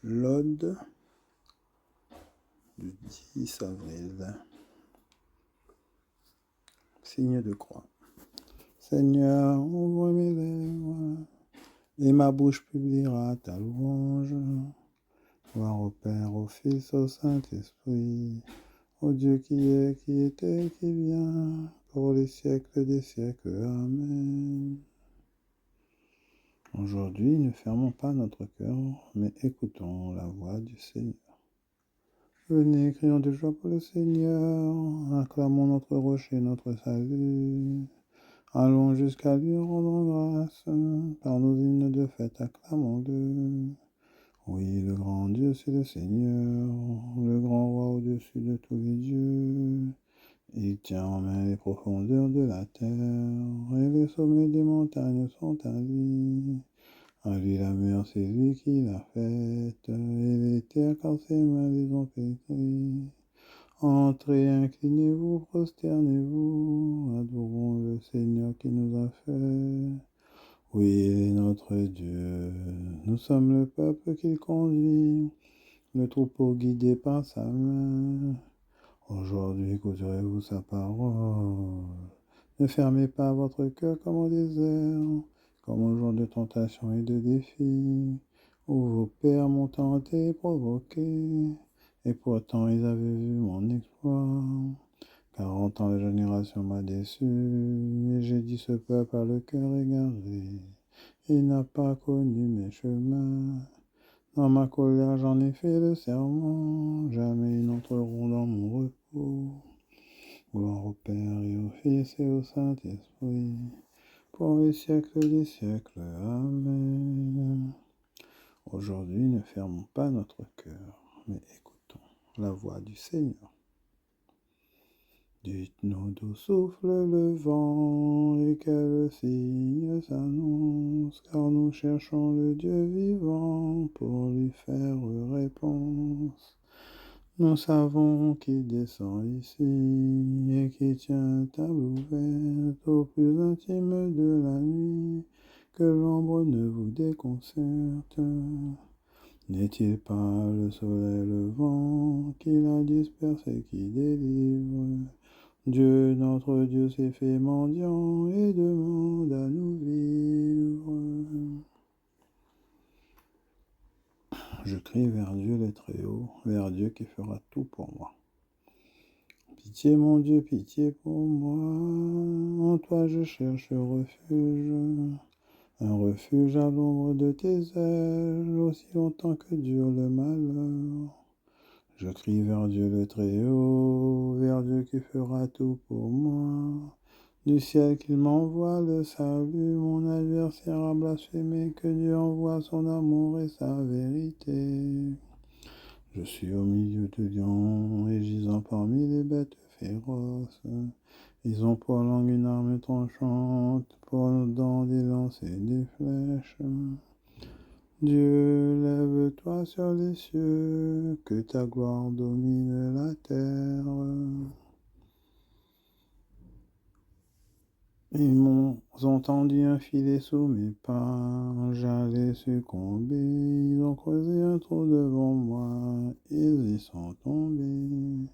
L'Aude du 10 avril. Signe de croix. Seigneur, ouvre mes lèvres, et ma bouche publiera ta louange. Gloire au Père, au Fils, au Saint-Esprit, au Dieu qui est, qui était, qui vient, pour les siècles des siècles. Amen. Aujourd'hui, ne fermons pas notre cœur, mais écoutons la voix du Seigneur. Venez, crions de joie pour le Seigneur, acclamons notre rocher, notre salut. Allons jusqu'à lui rendre grâce, par nos hymnes de fête, acclamons-le. Oui, le grand Dieu, c'est le Seigneur, le grand roi au-dessus de tous les dieux. Il tient en main les profondeurs de la terre, et les sommets des montagnes sont à lui. À lui la mer, c'est lui qui l'a faite, et les terres car ses mains les ont pétries. Entrez, inclinez-vous, prosternez-vous, adorons le Seigneur qui nous a fait. Oui, il est notre Dieu, nous sommes le peuple qu'il conduit, le troupeau guidé par sa main. Aujourd'hui, écouterez-vous sa parole. Ne fermez pas votre cœur comme au désert, comme au jour de tentation et de défi, où vos pères m'ont tenté et provoqué, et pourtant ils avaient vu mon exploit. 40 ans la génération m'a déçu, et j'ai dit ce peuple a le cœur égaré, il n'a pas connu mes chemins. Dans ma colère j'en ai fait le serment, jamais ils n'entreront dans mon repos. Gloire au Père et au Fils et au Saint-Esprit, pour les siècles des siècles. Amen. Aujourd'hui, ne fermons pas notre cœur, mais écoutons la voix du Seigneur. Dites-nous d'où souffle le vent et quel signe s'annonce, car nous cherchons le Dieu vivant pour lui faire réponse. Nous savons qu'il descend ici et qui tient table ouverte au plus intime de la nuit, que l'ombre ne vous déconcerte. N'est-il pas le soleil levant qui la disperse et qui délivre? Dieu, notre Dieu, s'est fait mendiant et demande à nous vivre. Je crie vers Dieu le Très-Haut, vers Dieu qui fera tout pour moi. Pitié, mon Dieu, pitié pour moi. En toi je cherche refuge, un refuge à l'ombre de tes ailes, aussi longtemps que dure le malheur. Je crie vers Dieu le Très-Haut, vers Dieu qui fera tout pour moi. Du ciel qu'il m'envoie le salut, mon adversaire a blasphémé, que Dieu envoie son amour et sa vérité. Je suis au milieu de lions et gisant parmi les bêtes féroces. Ils ont pour langue une arme tranchante, pour nos dents des lances et des flèches. Dieu, lève-toi sur les cieux, que ta gloire domine la terre. Ils m'ont entendu un filet sous mes pas, j'allais succomber. Ils ont creusé un trou devant moi, ils y sont tombés.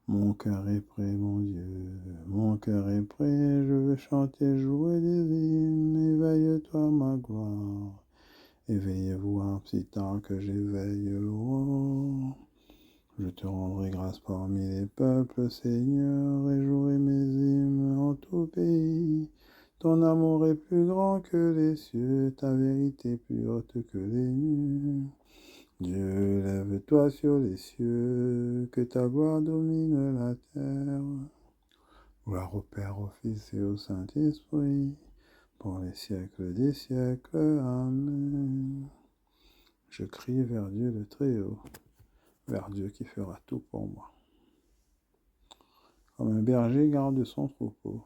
Mon cœur est prêt, mon Dieu, mon cœur est prêt, je veux chanter, jouer des hymnes, éveille-toi ma gloire. Éveillez-vous un si tard que j'éveille l'aurore. Je te rendrai grâce parmi les peuples, Seigneur, et jouerai mes hymnes en tout pays. Ton amour est plus grand que les cieux, ta vérité plus haute que les nues. Dieu, lève-toi sur les cieux, que ta gloire domine la terre. Gloire au Père, au Fils et au Saint-Esprit, pour les siècles des siècles. Amen. Je crie vers Dieu le Très-Haut, vers Dieu qui fera tout pour moi. Comme un berger garde son troupeau,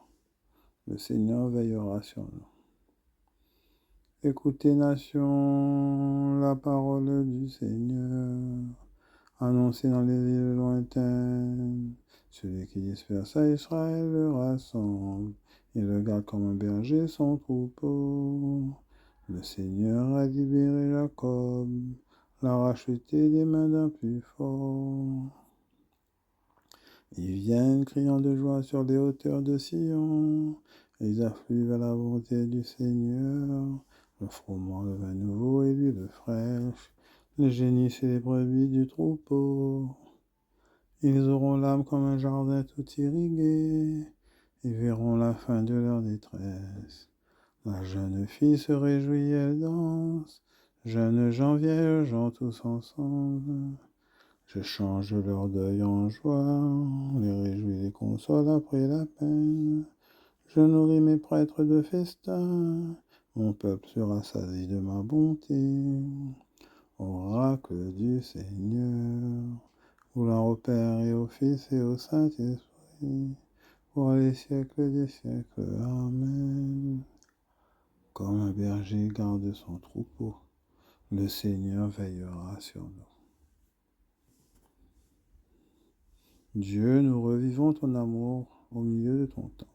le Seigneur veillera sur nous. Écoutez, nations, la parole du Seigneur, annoncez dans les îles lointaines. Celui qui disperse à Israël le rassemble, il le garde comme un berger son troupeau. Le Seigneur a libéré Jacob, l'a racheté des mains d'un plus fort. Ils viennent criant de joie sur les hauteurs de Sion. Ils affluent vers la bonté du Seigneur. Le froment, le vin nouveau et l'huile fraîche. Les génisses et les brebis du troupeau. Ils auront l'âme comme un jardin tout irrigué. Ils verront la fin de leur détresse. La jeune fille se réjouit, elle danse. Jeunes gens, vieilles gens, tous ensemble. Je change leur deuil en joie, les réjouis, les console après la peine. Je nourris mes prêtres de festin, mon peuple se rassasie de ma bonté. Oracle du Seigneur, gloire au Père et au Fils et au Saint-Esprit, pour les siècles des siècles. Amen. Comme un berger garde son troupeau, le Seigneur veillera sur nous. Dieu, nous revivons ton amour au milieu de ton temple.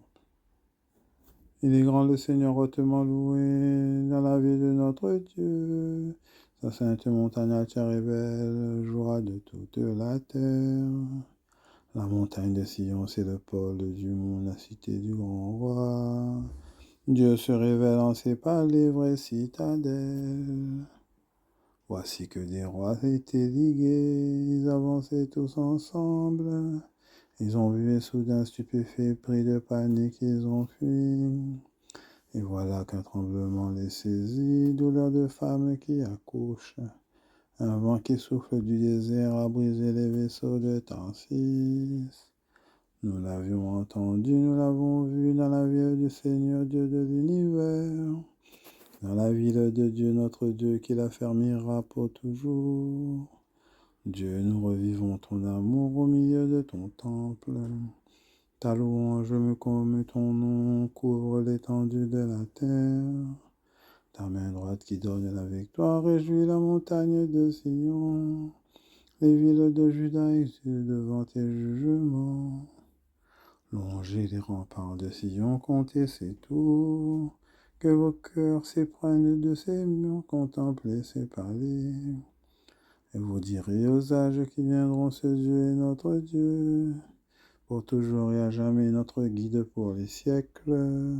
Il est grand le Seigneur hautement loué dans la vie de notre Dieu. Sa sainte montagne altière et belle, joie de toute la terre. La montagne de Sion, c'est le pôle du monde, la cité du grand roi. Dieu se révèle en ses palais, vraie citadelle. Voici que des rois étaient ligués, ils avançaient tous ensemble. Ils ont vu et soudain stupéfaits, pris de panique, ils ont fui. Et voilà qu'un tremblement les saisit, douleur de femme qui accouche. Un vent qui souffle du désert a brisé les vaisseaux de Tarsis. Nous l'avions entendu, nous l'avons vu dans la ville du Seigneur Dieu de l'univers. Dans la ville de Dieu, notre Dieu, qui l'affermira pour toujours. Dieu, nous revivons ton amour au milieu de ton temple. Ta louange me comme ton nom couvre l'étendue de la terre. Ta main droite qui donne la victoire réjouit la montagne de Sion. Les villes de Juda exultent devant tes jugements. Longez les remparts de Sion, comptez ses tours. Que vos cœurs s'éprennent de ses murs, contemplez ses palais. Et vous direz aux âges qui viendront, ce Dieu est notre Dieu, pour toujours et à jamais notre guide pour les siècles.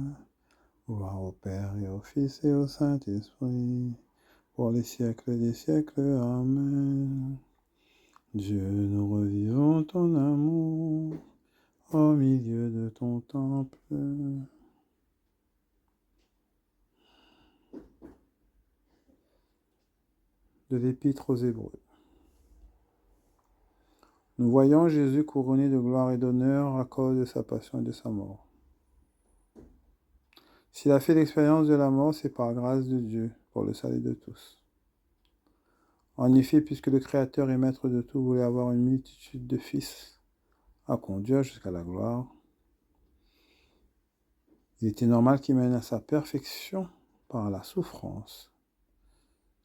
Gloire au Père et au Fils et au Saint-Esprit, pour les siècles des siècles. Amen. Dieu, nous revivons ton amour au milieu de ton temple. De l'Épître aux Hébreux. Nous voyons Jésus couronné de gloire et d'honneur à cause de sa passion et de sa mort. S'il a fait l'expérience de la mort, c'est par grâce de Dieu, pour le salut de tous. En effet, puisque le Créateur et Maître de tout voulait avoir une multitude de fils à conduire jusqu'à la gloire, il était normal qu'il mène à sa perfection par la souffrance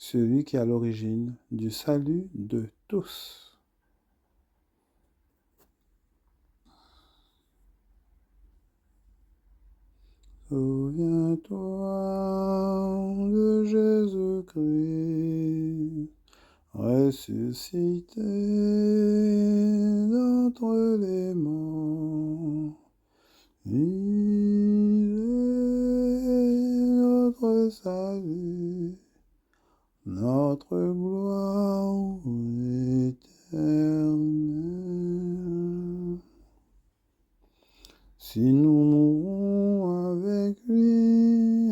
celui qui est à l'origine du salut de tous. Souviens-toi de Jésus-Christ, ressuscité d'entre les morts. Il est notre salut, notre gloire éternelle. Si nous mourons avec lui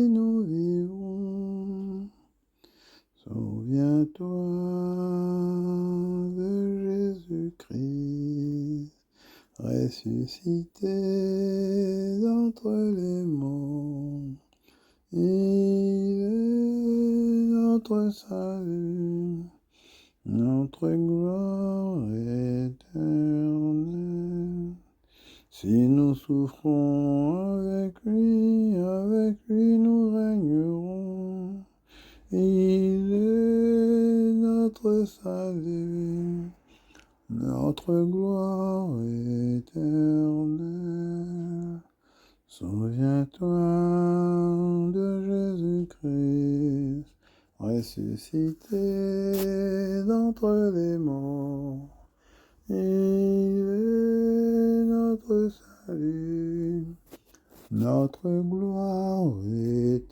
nous vivons. Souviens-toi de Jésus-Christ, ressuscité d'entre les morts. Il est notre salut, notre gloire éternelle. Si nous souffrons avec lui nous régnerons. Il est notre salut, notre gloire éternelle. Souviens-toi de Jésus-Christ, ressuscité d'entre les morts. Il est notre salut, notre gloire éternelle.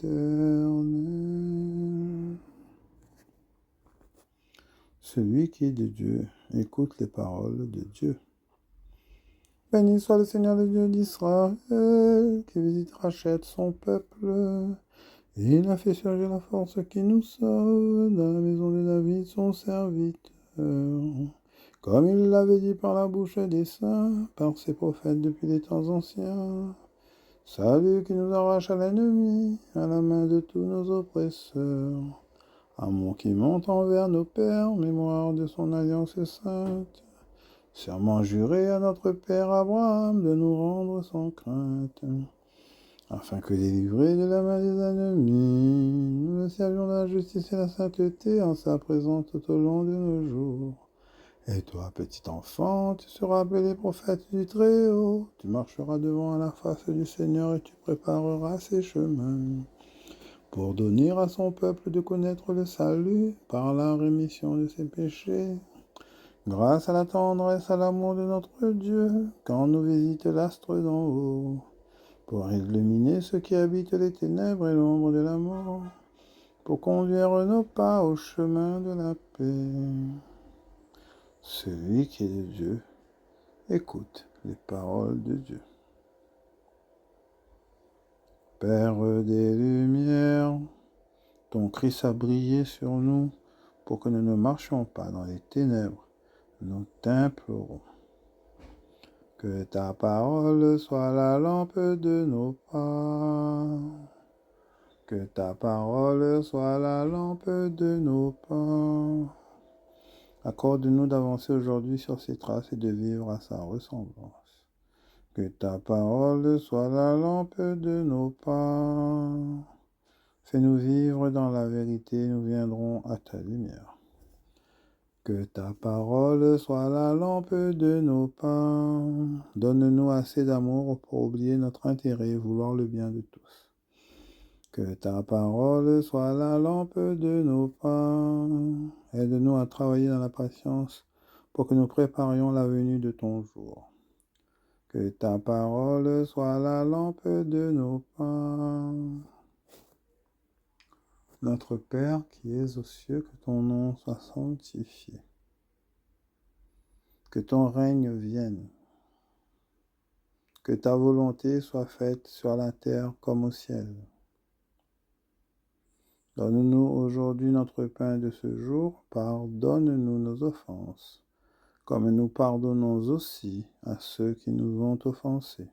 Celui qui est de Dieu écoute les paroles de Dieu. Béni soit le Seigneur le Dieu d'Israël, qui visite, rachète son peuple. Il a fait surgir la force qui nous sauve dans la maison de David, son serviteur. Comme il l'avait dit par la bouche des saints, par ses prophètes depuis les temps anciens. Salut qui nous arrache à l'ennemi, à la main de tous nos oppresseurs. Amour qui monte envers nos pères, mémoire de son alliance sainte. Serment juré à notre père Abraham de nous rendre sans crainte, afin que délivrés de la main des ennemis, nous le servions la justice et la sainteté en sa présence tout au long de nos jours. Et toi, petit enfant, tu seras appelé prophète du Très-Haut. Tu marcheras devant à la face du Seigneur et tu prépareras ses chemins, pour donner à son peuple de connaître le salut par la rémission de ses péchés. Grâce à la tendresse, à l'amour de notre Dieu, quand nous visite l'astre d'en haut, pour illuminer ceux qui habitent les ténèbres et l'ombre de la mort, pour conduire nos pas au chemin de la paix. Celui qui est de Dieu écoute les paroles de Dieu. Père des lumières, ton Christ a brillé sur nous pour que nous ne marchions pas dans les ténèbres. Nous t'implorons. Que ta parole soit la lampe de nos pas. Que ta parole soit la lampe de nos pas. Accorde-nous d'avancer aujourd'hui sur ses traces et de vivre à sa ressemblance. Que ta parole soit la lampe de nos pas. Fais-nous vivre dans la vérité, nous viendrons à ta lumière. Que ta parole soit la lampe de nos pas. Donne-nous assez d'amour pour oublier notre intérêt et vouloir le bien de tous. Que ta parole soit la lampe de nos pas. Aide-nous à travailler dans la patience pour que nous préparions la venue de ton jour. Que ta parole soit la lampe de nos pas. Notre Père qui es aux cieux, que ton nom soit sanctifié. Que ton règne vienne. Que ta volonté soit faite sur la terre comme au ciel. Donne-nous aujourd'hui notre pain de ce jour. Pardonne-nous nos offenses, comme nous pardonnons aussi à ceux qui nous ont offensés.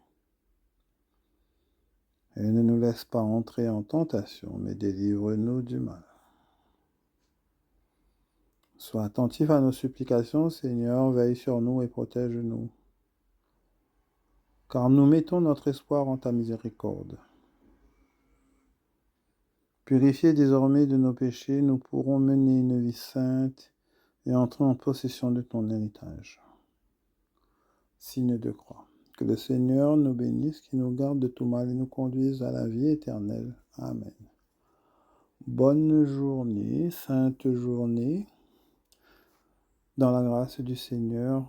Et ne nous laisse pas entrer en tentation, mais délivre-nous du mal. Sois attentif à nos supplications, Seigneur, veille sur nous et protège-nous. Car nous mettons notre espoir en ta miséricorde. Purifiés désormais de nos péchés, nous pourrons mener une vie sainte et entrer en possession de ton héritage. Signe de croix. Que le Seigneur nous bénisse, qu'il nous garde de tout mal et nous conduise à la vie éternelle. Amen. Bonne journée, sainte journée, dans la grâce du Seigneur,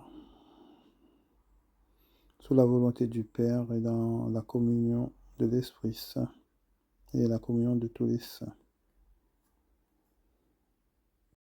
sous la volonté du Père et dans la communion de l'Esprit Saint et la communion de tous les saints.